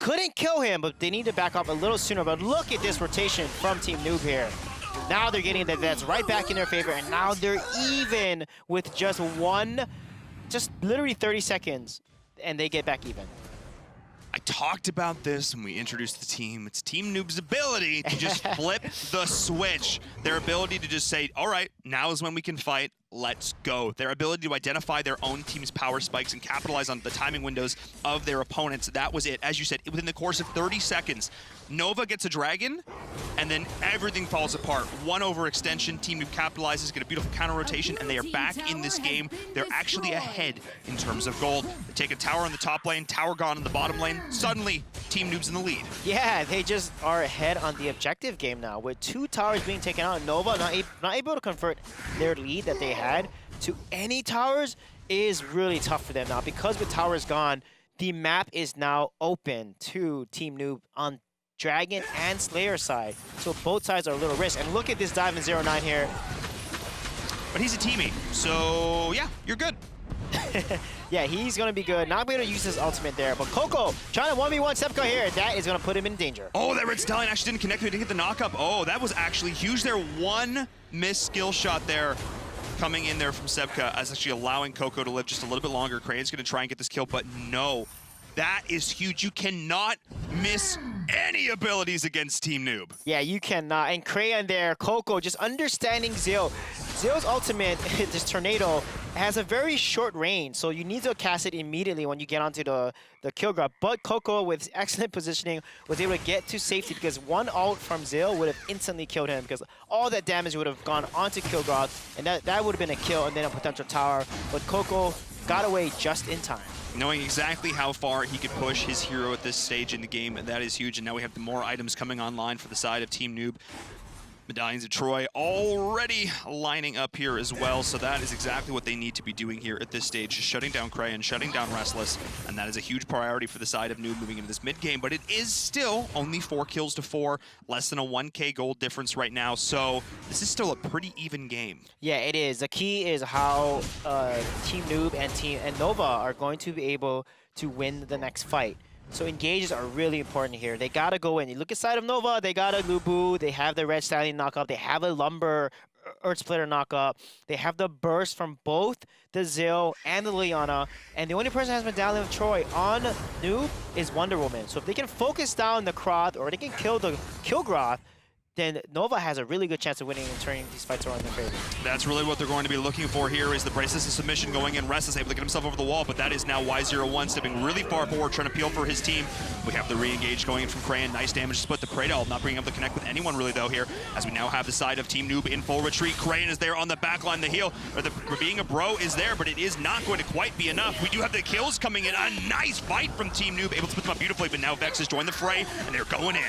Speaker 2: Couldn't kill him, but they need to back off a little sooner. But look at this rotation from Team Noob here. Now they're getting the Vets right back in their favor, and now they're even with just literally 30 seconds, and they get back even.
Speaker 3: talked about this when we introduced the team. It's Team Noob's ability to just flip the switch. Their ability to just say, all right, now is when we can fight. Let's go. Their ability to identify their own team's power spikes and capitalize on the timing windows of their opponents. That was it. As you said, within the course of 30 seconds, Nova gets a dragon, and then everything falls apart. One overextension, Team Noob capitalizes, get a beautiful counter rotation, and they are back in this game. They're actually ahead in terms of gold. They take a tower on the top lane, tower gone in the bottom lane. Suddenly, Team Noob's in the lead.
Speaker 2: Yeah, they just are ahead on the objective game now. With 2 towers being taken out, Nova not able to convert their lead that they had to any towers is really tough for them now. Because with towers gone, the map is now open to Team Noob on Dragon and Slayer side. So both sides are a little risk. And look at this dive in 0-9 here.
Speaker 3: But he's a teammate, so yeah, you're good.
Speaker 2: Yeah, he's going to be good. Not going to use his ultimate there. But Coco trying to 1v1 Sepka here. That is going to put him in danger.
Speaker 3: Oh, that Red Stallion actually didn't connect. He didn't get the knock-up. Oh, that was actually huge there. One missed skill shot there coming in there from Sepka as actually allowing Coco to live just a little bit longer. Crane's going to try and get this kill, but no. That is huge. You cannot miss any abilities against Team Noob.
Speaker 2: Yeah, you cannot. And Crayon there, Coco just understanding Zeal. Zeal's ultimate, this tornado, has a very short range, so you need to cast it immediately when you get onto the kill grab. But Coco, with excellent positioning, was able to get to safety because one ult from Zeal would have instantly killed him because all that damage would have gone onto kill grab, and that would have been a kill and then a potential tower. But Coco got away just in time.
Speaker 3: Knowing exactly how far he could push his hero at this stage in the game, that is huge. And now we have the more items coming online for the side of Team Noob. Medallions of Troy already lining up here as well, so that is exactly what they need to be doing here at this stage, just shutting down Crayon, shutting down Restless, and that is a huge priority for the side of Noob moving into this mid-game, but it is still only 4 kills to 4, less than a 1k gold difference right now, so this is still a pretty even game.
Speaker 2: Yeah, it is. The key is how Team Noob and Nova are going to be able to win the next fight. So engages are really important here. They gotta go in. You look at side of Nova, they got a Lubu, they have the Red Stallion knockup, they have a Lumber Earth Splitter knockup, they have the burst from both the Zill and the Liana, and the only person that has Medallion of Troy on Noob is Wonder Woman. So if they can focus down the Kroth, or they can kill the Kilgroth, then Nova has a really good chance of winning and turning these fights around in their favor.
Speaker 3: That's really what they're going to be looking for here is the braceless of submission going in. Restless able to get himself over the wall, but that is now Y01 stepping really far forward, trying to peel for his team. We have the re-engage going in from Crayon. Nice damage to split the Prey Doll, not being able to connect with anyone really though here, as we now have the side of Team Noob in full retreat. Crayon is there on the back line. The heal, or the being a bro is there, but it is not going to quite be enough. We do have the kills coming in. A nice fight from Team Noob, able to split them up beautifully, but now Vex has joined the fray, and they're going in.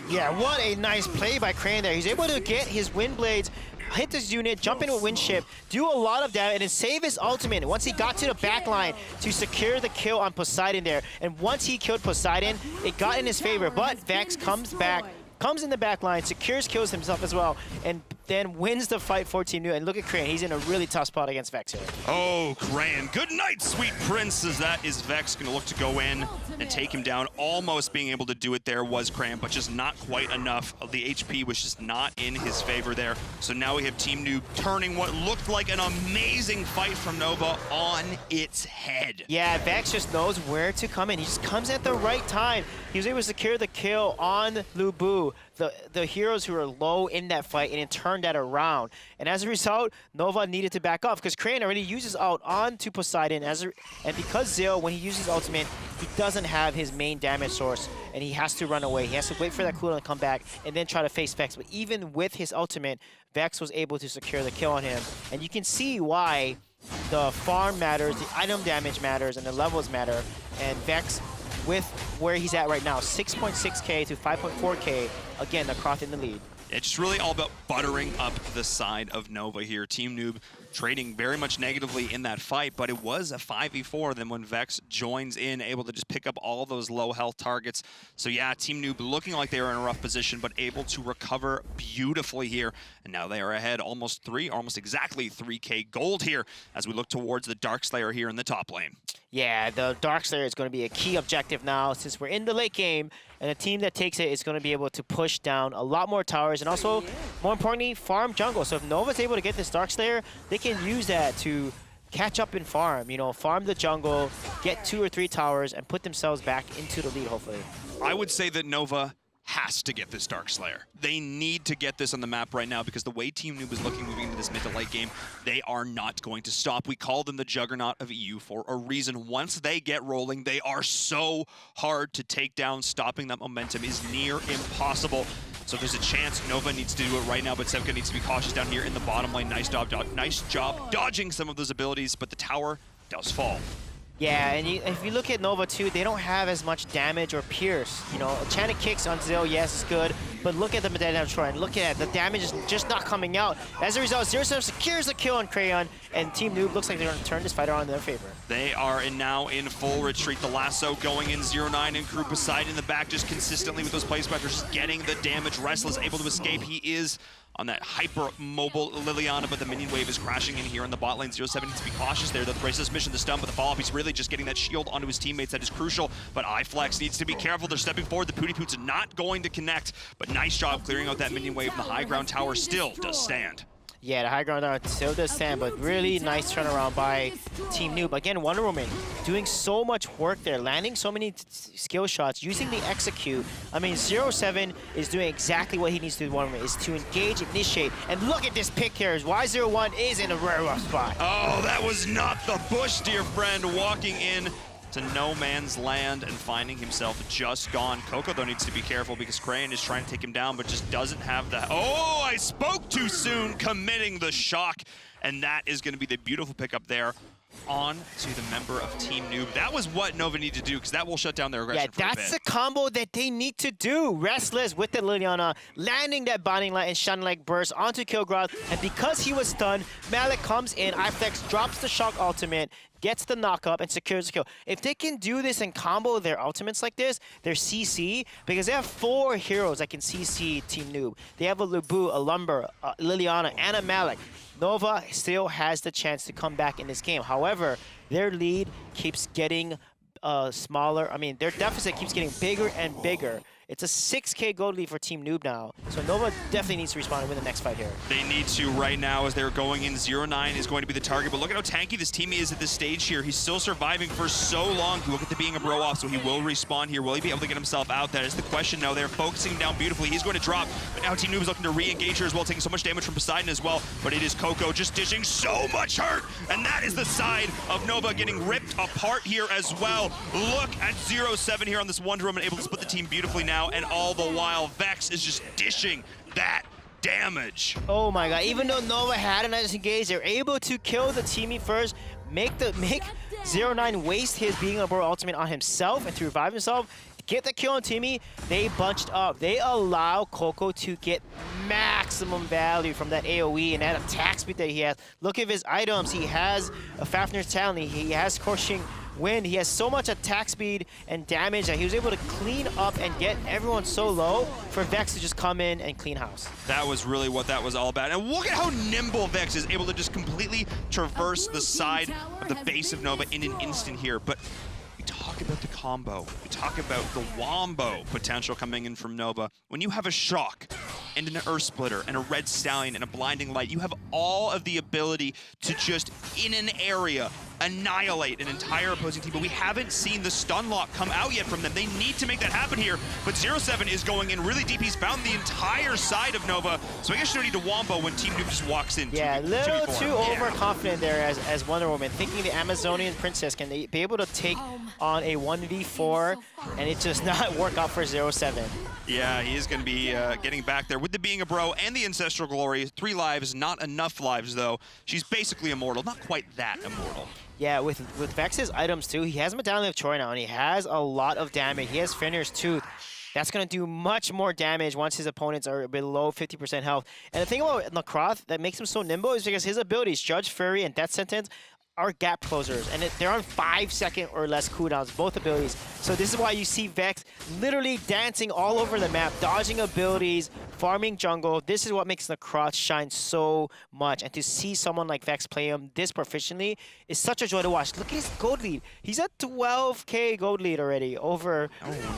Speaker 2: Yeah, what a nice play by Crayon there. He's able to get his Wind Blades, hit this unit, jump in with Wind Chip, do a lot of damage, and then save his ultimate once he got to the back line to secure the kill on Poseidon there. And once he killed Poseidon, it got in his favor, but Vex comes back, comes in the back line, secures kills himself as well, and then wins the fight for Team Noob. And look at Crayon, he's in a really tough spot against Vex here.
Speaker 3: Oh, Crayon, good night, sweet prince, as that is Vex gonna look to go in and take him down. Almost being able to do it there was Crayon, but just not quite enough. The HP was just not in his favor there. So now we have Team Noob turning what looked like an amazing fight from Nova on its head.
Speaker 2: Yeah, Vex just knows where to come in. He just comes at the right time. He was able to secure the kill on Lubu, the heroes who were low in that fight, and it turned that around. And as a result, Nova needed to back off because Crayon already uses out onto Poseidon, and because Zill, when he uses ultimate, he doesn't have his main damage source, and he has to run away. He has to wait for that cooldown to come back and then try to face Vex. But even with his ultimate, Vex was able to secure the kill on him. And you can see why the farm matters, the item damage matters, and the levels matter. And Vex, with where he's at right now, 6.6k to 5.4k, again, the Kroth in the lead.
Speaker 3: It's just really all about buttering up the side of Nova here. Team Noob trading very much negatively in that fight, but it was a 5v4 then when Vex joins in, able to just pick up all those low health targets. So yeah, Team Noob looking like they were in a rough position, but able to recover beautifully here. And now they are ahead almost exactly 3k gold here as we look towards the Darkslayer here in the top lane.
Speaker 2: Yeah, the Darkslayer is going to be a key objective now since we're in the late game, and a team that takes it is going to be able to push down a lot more towers and also, more importantly, farm jungle. So if Nova's able to get this Darkslayer, they can use that to catch up and farm. You know, farm the jungle, get 2 or 3 towers, and put themselves back into the lead, hopefully.
Speaker 3: I would say that Nova has to get this Dark Slayer. They need to get this on the map right now because the way Team Noob is looking moving into this mid to late game, they are not going to stop. We call them the Juggernaut of EU for a reason. Once they get rolling, they are so hard to take down. Stopping that momentum is near impossible. So there's a chance Nova needs to do it right now, but Sevka needs to be cautious down here in the bottom lane. Nice job dodging some of those abilities, but the tower does fall.
Speaker 2: Yeah, and if you look at Nova too, they don't have as much damage or pierce. You know, Enchanted Kicks on Zill, yes, it's good, but look at the Medina Troy and look at it, the damage is just not coming out. As a result, 0-7 secures the kill on Crayon, and Team Noob looks like they're going to turn this fight around in their favor.
Speaker 3: They are now in full retreat. The lasso going in, 0-9 and crew beside in the back, just consistently with those placebreakers, just getting the damage. Restless able to escape. He is on that hyper-mobile Liliana, but the minion wave is crashing in here in the bot lane. 0-7 needs to be cautious there. The Braceless mission, the stun, but the follow-up, he's really just getting that shield onto his teammates. That is crucial, but iFlex needs to be careful. They're stepping forward. The Pooty Poots are not going to connect, but nice job clearing out that minion wave, and the high ground tower still does stand.
Speaker 2: Yeah, the high ground tower still does stand, but really nice turnaround by Team Noob. Again, Wonder Woman doing so much work there, landing so many skill shots, using the execute. I mean, 0-7 is doing exactly what he needs to do with Wonder Woman, is to engage, initiate, and look at this pick here. Y01 is in a very rough spot.
Speaker 3: Oh, that was not the bush, dear friend, walking in to no man's land and finding himself just gone. Coco, though, needs to be careful because Crayon is trying to take him down, but just doesn't have the... Oh, I spoke too soon, committing the shock. And that is going to be the beautiful pickup there on to the member of Team Noob. That was what Nova needed to do because that will shut down their aggression for a bit.
Speaker 2: Yeah, that's the combo that they need to do. Restless with the Liliana, landing that Binding Light and Shining Light burst onto Kilgrad, and because he was stunned, Malik comes in, iFlex drops the shock ultimate, gets the knock up, and secures the kill. If they can do this and combo their ultimates like this, their CC, because they have 4 heroes that can CC Team Noob. They have a Lubu, a Lumber, a Liliana, and a Malik. Nova still has the chance to come back in this game. However, their lead keeps getting smaller. I mean, their deficit keeps getting bigger and bigger. It's a 6K gold lead for Team Noob now. So Nova definitely needs to respond and win the next fight here.
Speaker 3: They need to right now as they're going in. 0-9 is going to be the target, but look at how tanky this team is at this stage here. He's still surviving for so long. He will get the being a bro off, so he will respawn here. Will he be able to get himself out? That is the question now. They're focusing down beautifully. He's going to drop, but now Team Noob is looking to re-engage here as well, taking so much damage from Poseidon as well. But it is Coco just dishing so much hurt, and that is the side of Nova getting ripped apart here as well. Look at 0-7 here on this Wonder Woman, able to split the team beautifully now, and all the while Vex is just dishing that damage.
Speaker 2: Oh my god, even though Nova had a nice engage, they're able to kill the teammate first, make 0-9 waste his being a bro ultimate on himself and to revive himself, get the kill on Timmy. They bunched up. They allow Coco to get maximum value from that AoE and that attack speed that he has. Look at his items. He has a Fafnir's Talent. He has Scorching Wind. He has so much attack speed and damage that he was able to clean up and get everyone so low for Vex to just come in and clean house.
Speaker 3: That was really what that was all about. And look at how nimble Vex is able to just completely traverse the side of the base of Nova in an instant here. But we talk about the combo. We talk about the wombo potential coming in from Nova. When you have a shock and an Earth Splitter and a Red Stallion and a Blinding Light, you have all of the ability to just, in an area, annihilate an entire opposing team, but we haven't seen the stun lock come out yet from them. They need to make that happen here, but 0-7 is going in really deep. He's found the entire side of Nova, so I guess you don't need to wombo when Team Noob just walks in.
Speaker 2: Yeah, a little too overconfident there as Wonder Woman, thinking the Amazonian Princess can be able to take on a 1v4, and it does not work out for 0-7.
Speaker 3: Yeah, he is going to be getting back there with the Being a Bro and the Ancestral Glory. 3 lives, not enough lives, though. She's basically immortal, not quite that immortal.
Speaker 2: Yeah, with Vex's items, too, he has Medallion of Troy now, and he has a lot of damage. He has Fenrir's Tooth. That's going to do much more damage once his opponents are below 50% health. And the thing about Nakroth that makes him so nimble is because his abilities, Judge Fury and Death Sentence, are gap closers, and they're on 5-second or less cooldowns, both abilities. So this is why you see Vex literally dancing all over the map, dodging abilities, farming jungle. This is what makes Nakroth shine so much, and to see someone like Vex play him this proficiently is such a joy to watch. Look at his gold lead. He's at 12K gold lead already over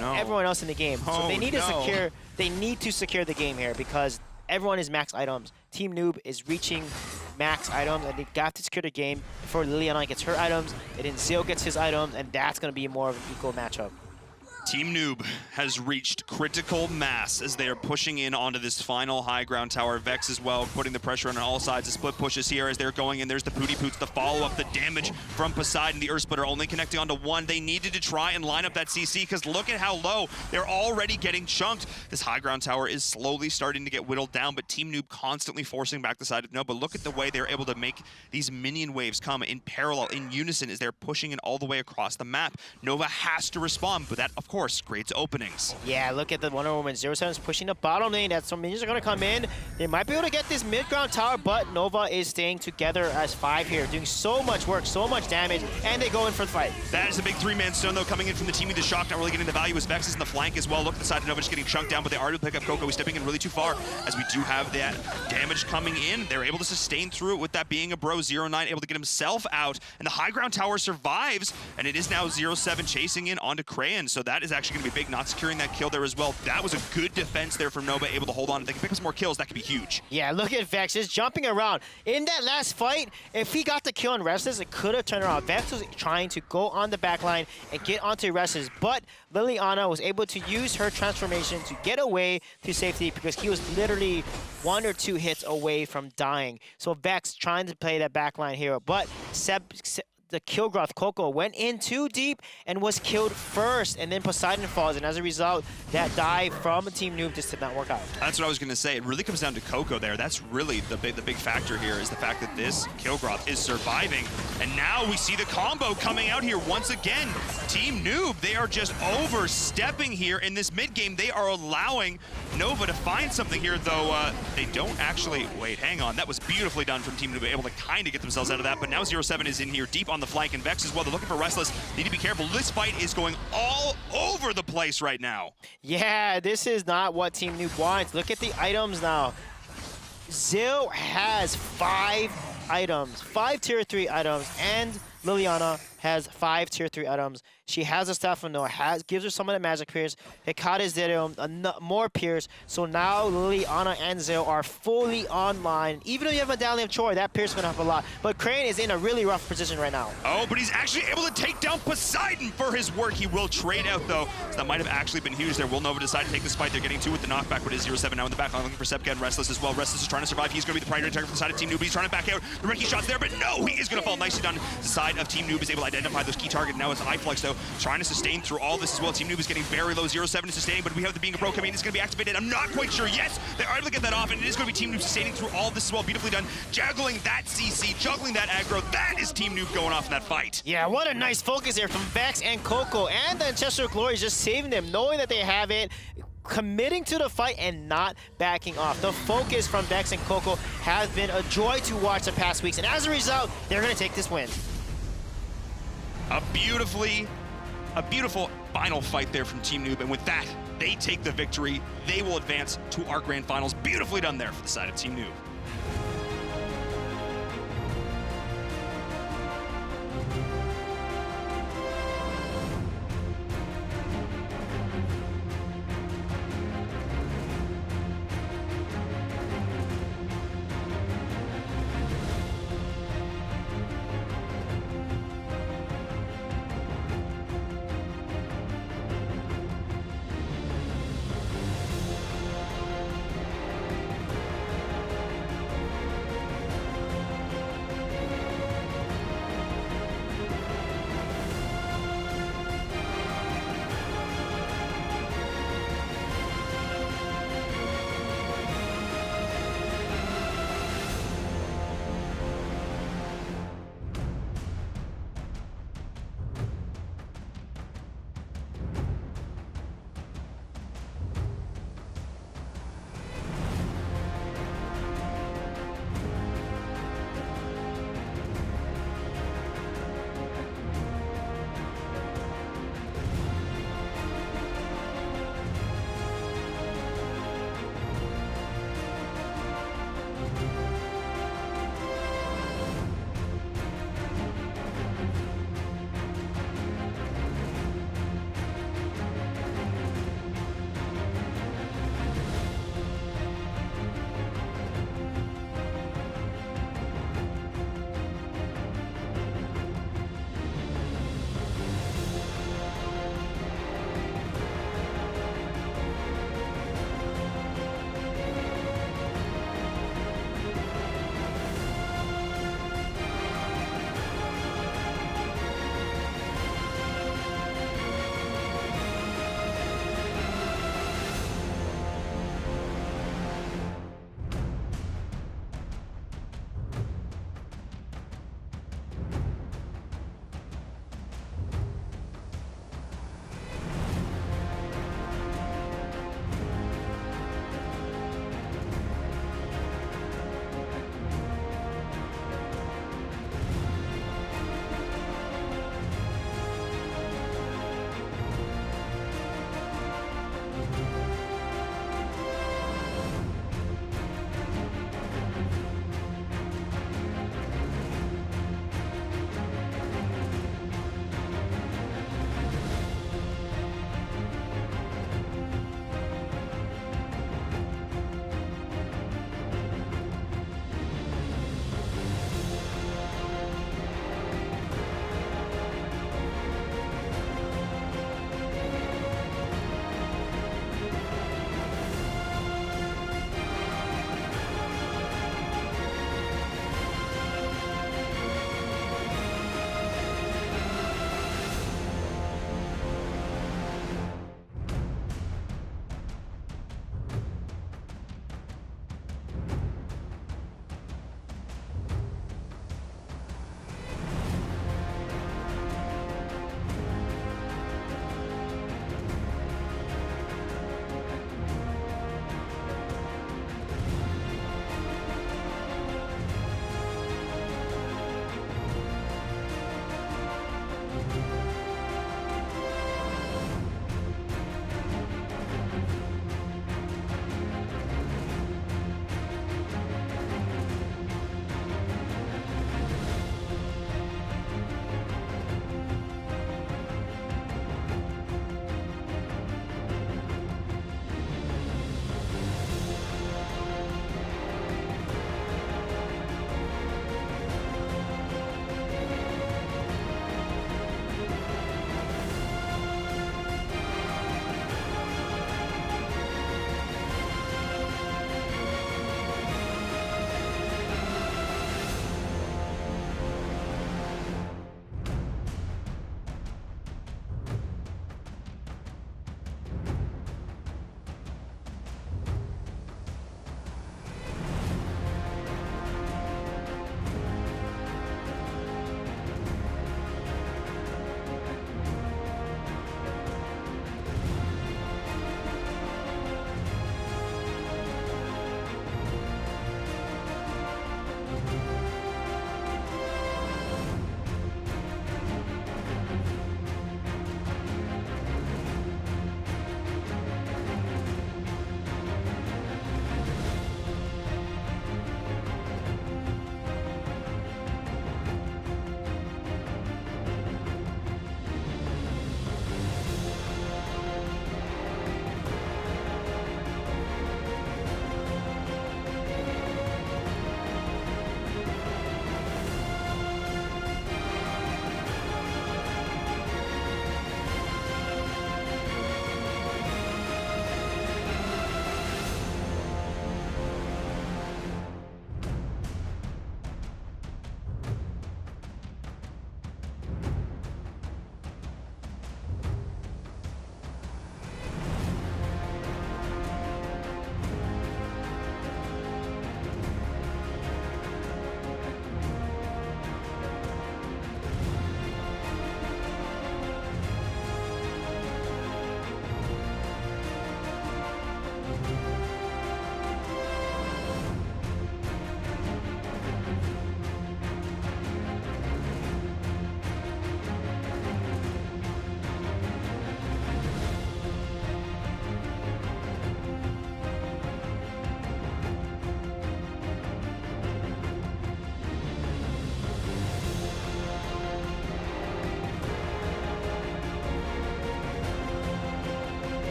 Speaker 2: everyone else in the game. So they need to secure the game here because everyone is max items. Team Noob is reaching max items, and they got to secure the game before Liliana gets her items, and then Zeo gets his items, and that's going to be more of an equal matchup.
Speaker 3: Team Noob has reached critical mass as they are pushing in onto this final high ground tower. Vex as well, putting the pressure on all sides. The split pushes here as they're going in. There's the Pooty Poots, the follow-up, the damage from Poseidon. The Earth Splitter only connecting onto one. They needed to try and line up that CC because look at how low. They're already getting chunked. This high ground tower is slowly starting to get whittled down, but Team Noob constantly forcing back the side of Nova. Look at the way they're able to make these minion waves come in parallel, in unison, as they're pushing it all the way across the map. Nova has to respond, but that, of course, creates openings.
Speaker 2: Yeah, look at the Wonder Woman. 07 is pushing the bottom lane. That some minions are going to come in. They might be able to get this mid-ground tower, but Nova is staying together as 5 here, doing so much work, so much damage, and they go in for the fight.
Speaker 3: That is a big 3-man stone, though, coming in from the team with the shock. Not really getting the value as Vex is in the flank as well. Look at the side of Nova just getting chunked down, but they are able to pick up Coco. He's stepping in really too far as we do have that damage coming in. They're able to sustain through it with that being a bro. 09 able to get himself out, and the high ground tower survives, and it is now 07 chasing in onto Crayon, so that is actually going to be big, not securing that kill there as well. That was a good defense there from Nova, able to hold on. If they can pick up some more kills, that could be huge.
Speaker 2: Yeah, look at Vex just jumping around. In that last fight, if he got the kill on Restless, it could have turned around. Vex was trying to go on the back line and get onto Restless, but Liliana was able to use her transformation to get away to safety because he was literally 1 or 2 hits away from dying. So Vex trying to play that backline hero, but the Kilgroth Coco went in too deep and was killed first, and then Poseidon falls, and as a result, that dive from Team Noob just did not work out.
Speaker 3: That's what I was going to say. It really comes down to Coco there. That's really the big factor here, is the fact that this Kilgroth is surviving, and now we see the combo coming out here once again. Team Noob, they are just overstepping here in this mid game. They are allowing Nova to find something here, though they don't actually. Wait, hang on. That was beautifully done from Team Noob, able to kind of get themselves out of that, but now 07 is in here deep on the flank, and Vex as well. They're looking for Restless. Need to be careful. This fight is going all over the place right now.
Speaker 2: Yeah, this is not what Team Noob wants. Look at the items now. Zeo has 5 items, 5 tier 3 items, and Liliana has 5 tier 3 items. She has a staff from Noah, gives her some of the magic pierce. Hikate's Zero, more pierce. So now Liliana and Zeo are fully online. Even though you have Medallion of Troy, that pierce is going to have a lot. But Crane is in a really rough position right now.
Speaker 3: Oh, but he's actually able to take down Poseidon for his work. He will trade out, though. So that might have actually been huge there. Will Nova decide to take this fight? They're getting 2 with the knockback, but it is 07 now in the back line, looking for Sepka and Restless as well. Restless is trying to survive. He's going to be the primary target for the side of Team Noob. He's trying to back out. The Reki shot's there, but no, he is going to fall nicely down. The side of Team Noob is able to identify those key targets. Now it's iFlux, though, trying to sustain through all this as well. Team Noob is getting very low. 07 is sustaining, but we have the being a pro coming in. It's going to be activated. I'm not quite sure. Yes, they are able to get that off, and it is going to be Team Noob sustaining through all this as well. Beautifully done. Juggling that CC, juggling that aggro. That is Team Noob going off in that fight.
Speaker 2: Yeah, what a nice focus here from Vex and Coco, and the Ancestral Glory is just saving them, knowing that they have it, committing to the fight and not backing off. The focus from Vex and Coco has been a joy to watch the past weeks, and as a result, they're going to take this win.
Speaker 3: A beautiful final fight there from Team Noob, and with that, they take the victory. They will advance to our grand finals. Beautifully done there for the side of Team Noob.